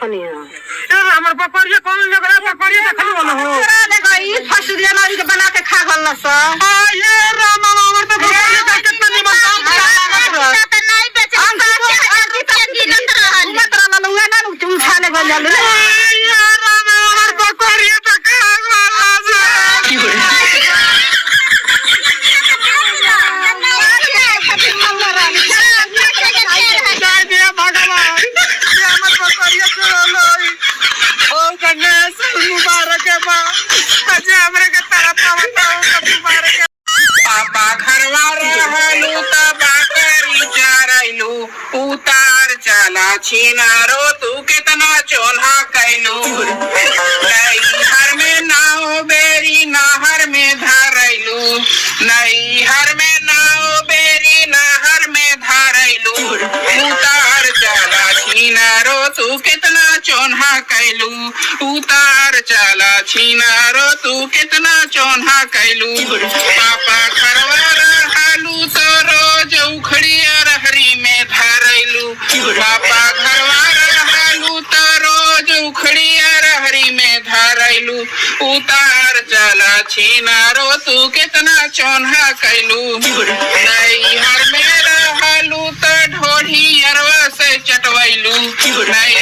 देखनी है यार हमर पकड़िए कौन झगड़ा पकड़िए देखल वाला हो देखो ई फसलिया मारी के बना के खा गल न स ये राम हमर तो पकड़िए का कितना निमन काम त नहीं बेचे अंकी तो गिनत रहल मत रहल लुंगा ना तुम खा ले गल जालू ये राम हमर पकड़िए तो खा वाला से की बोल जाय दिया भगवान ये हमर पकड़िए चलो ओ गणेश मुबारक है बा अजय हमरे के तरफ बताओ कब मुबारक पापा घरवा रहलू त बाकरी चरैलू उतार चला छिनारो तू कितना चोन्हा कैलू नैहर में नाव बेरी नहर में धरैलू नैहर में नाव बेरी नहर में धरैलू उतार चला छिनारो तू कितना चोन्हा कैलू उतार चला छिनारो तू कितना चोन्हा कैलू पापा घरवा रहलू तो रोज उखड़िया रहरी में धरैलू पापा घरवा रहलू तो रोज उखड़िया रहरी में धरैलू उतार चला छिनारो तू कितना चोन्हा कैलू नैहर में रहलू तो ढोढ़ी अरवा से चटवैलू